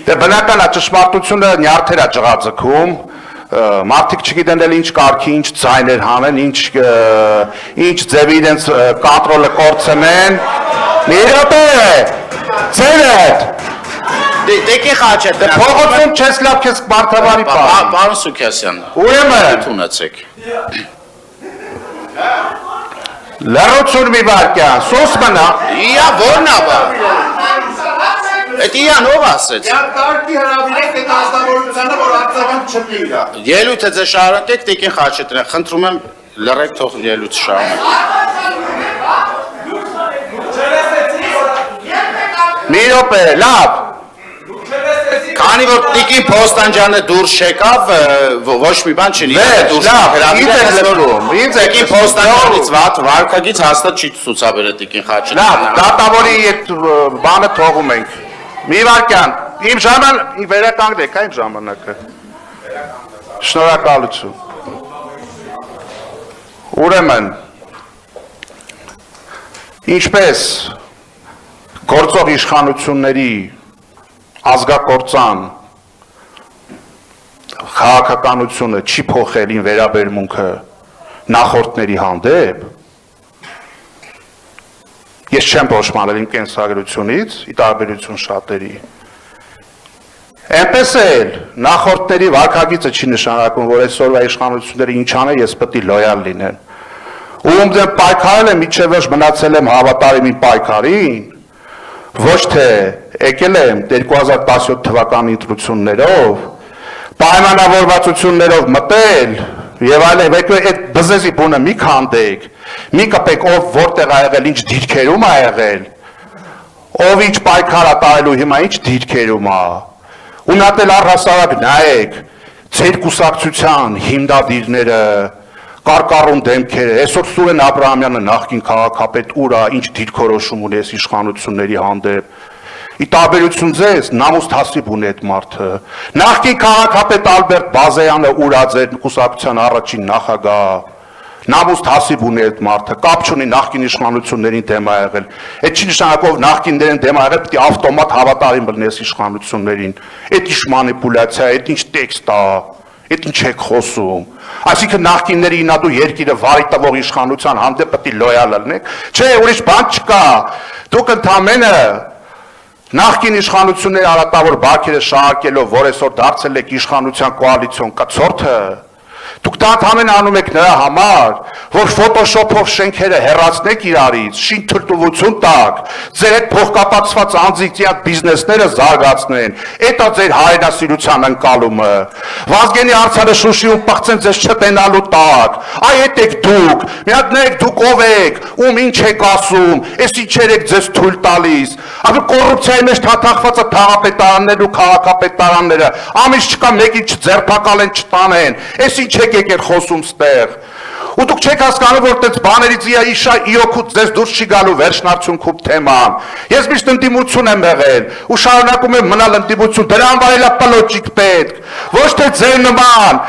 Դե բնական է ճշմարտությունը նյարդեր է ջղաձգում, մարդիկ չգիտեն էլ ինչ կարգի, ինչ ձայներ հանեն, ինչ ձևի իրենց կոնտրոլը կորցնեն։ Մի րոպե, ձերդ։ Դեկի խաչետ։ Փողոցում չես լավ քեզ մարդավարի պահ։ Պարոն Սուքիասյան։ Ուրեմն ունեցեք։ Լռություն մի վարքյան, սոս մնա։ Իա որն է բա։ Էդ իան ով ասեց։ Կարգի հրավիրեք այդ ազնվորությանը, որ արձագանք չլինի իրա։ Ելույթը ձեզ շարունակեք, տիկին խաչետն է, խնդրում եմ լռեք թող ելույթ շարունակեք։ Մի րոպե, լավ։ Քանի որ տիկին Փոստանջյանը դուրս չեկավ, ոչ մի բան չի։ Տիկին Փոստանջյանից վարքագիծ հաստատ չի ցուցաբերել տիկին խաչետը։ Լավ, դատավորի այդ բանը թողում ենք։ Մի վարքյան, իմ ժամանակ վերականգնեք, իմ ժամանակը։ Շնորհակալություն։ Ուրեմն, ինչպես գործող իշխանությունների ազգակործան քաղաքականությունը չի փոխել ին վերաբերմունքը նախորդների հանդեպ, ես չեմ փոշմանել իմ կենսագրությունից, ի տարբերություն շատերի։ Այնպես էլ նախորդների վարքագիծը չի նշանակում, որ այսօրվա իշխանությունները ինչ անեն, ես պետք է լոյալ լինեն։ Ում դեմ պայքարել եմ, միջև վերջ մնացել եմ հավատարիմ իմ պայքարին, ոչ թե եկել եմ 2017 թվականի ընտրություններով, պայմանավորվածություններով մտել եւ այլն, այդ բզեզի բունը մի քանդեք, մի կպեք ով որտեղ ա եղել, ինչ դիրքերում ա եղել, ով ինչ պայքար ա տարելու հիմա ինչ դիրքերում ա, ունատել առհասարակ նայեք, ձեր կուսակցության հիմնադիրները, կարկառուն դեմքերը, այսօր Սուրեն Աբրահամյանը նախկին քաղաքապետ ուր ա, ինչ դիրքորոշում ունի այս իշխանությունների հանդեպ, ի տարբերություն ձեզ, նամուստ հասիբ ունի այդ մարդը, նախկին քաղաքապետ Ալբերտ Բազեյանը ուր ա ձեր կուսակցության առաջին նախագահ, նամուստ հասիբ ունի այդ մարդը, կապ չունի նախկին իշխանություններին դեմ ա եղել, այդ չի նշանակով նախկիններին դեմ ա եղել, պետք է ավտոմատ հավատարիմ լինես իշխանություններին, այդ ինչ մանիպուլյացիա, այդ ինչ տեքստ ա, այդ ինչ եք խոսում, այսինքն նախկինների ինատու երկիրը վարի տվող իշխանության հանդեպ պետք է լոյալ լինեք, չէ, ուրիշ բան չկա, դուք ընդամենը նախկին իշխանությունների արատավոր բակերը շահարկելով, որ այսօր դարձել եք իշխանության կոալիցիոն կցորդը, դուք դա ընդամենը անում եք նրա համար, որ ֆոտոշոփով շենքերը հեռացնեք իրարից, շին թույլտվություն տաք, ձեր այդ փոխկապակցված անձիկ բիզնեսները զարգացնեն, դա ձեր հայրենասիրության ընկալումը, Վազգենի արձանը Շուշիում պղծեն ձեզ չտենալու տակ, այդ եք դուք, մի հատ նայեք դուք ով եք, ում ինչ եք ասում, այս ինչեր եք ձեզ թույլ տալիս, կոռուպցիայի մեջ թաթախված է թաղապետարաններն ու քաղաքապետարանները, ամիս չկա մեկի չձերբակալեն չտանեն, այս ինչ եք եկել խոսում ստեղ, ու դուք չեք հասկանում, որ տենց բաներից իշա իոքուց ձեզ դուրս չի գալու վերջնարդյունքում թեման, ես միշտ ընդդիմություն եմ եղել, ու շարունակում եմ մնալ ընդդիմություն, դրան վարելա պլոճիկ պետք, ոչ թե ձեր նման,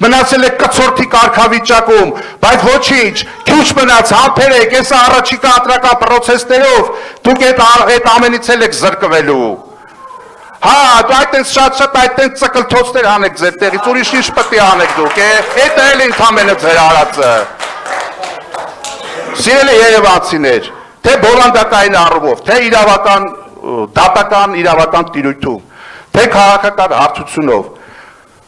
մնացել եք կցորդի կարգավիճակում, բայց ոչինչ, քիչ մնաց, համբերեք, այս առաջիկա ընտրական պրոցեսներով, դուք այդ ամենից էլ եք զրկվելու։ Հա, դու այդտենց շատ այդտենց ծկլթոցներ անեք ձեր տեղից, ուրիշ ինչ պետք է անեք դուք, էդ էլ ընդամենը ձեր արածը։ Սիրելի երևանցիներ, թե բովանդակային առումով, թե իրավական, դատական իրավական տիրույթում, թե քաղաքական հարթությունով,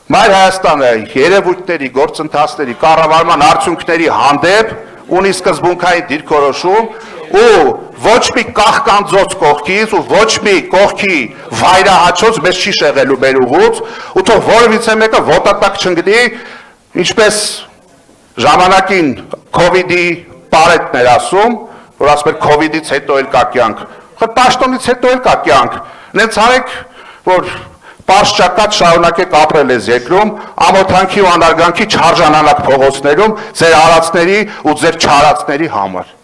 Մայր Հայաստանը երևույթների, գործընթացների, կառավարման արդյունքների հանդեպ ունի սկզբունքային դիրքորոշում ու ոչ մի կախկանձոց կողքից ու ոչ մի կողքի վայրահաչոց մեզ չի շեղելու մեր ուղուց ու թող որևիցե մեկը ոտատակ չընկնի, ինչպես ժամանակին COVID-ի պարետն էր ասում, որ ասում էր COVID-ից հետո էլ կա կյանք, պաշտոնից հետո էլ կա կյանք, նենց արեք, որ պարշճակած շարունակեք ապրել ես երկրում, ամոթանքի ու անարգանքի չարժանանակ փողոցներում, ձեր արածների ու ձեր չարածների համար։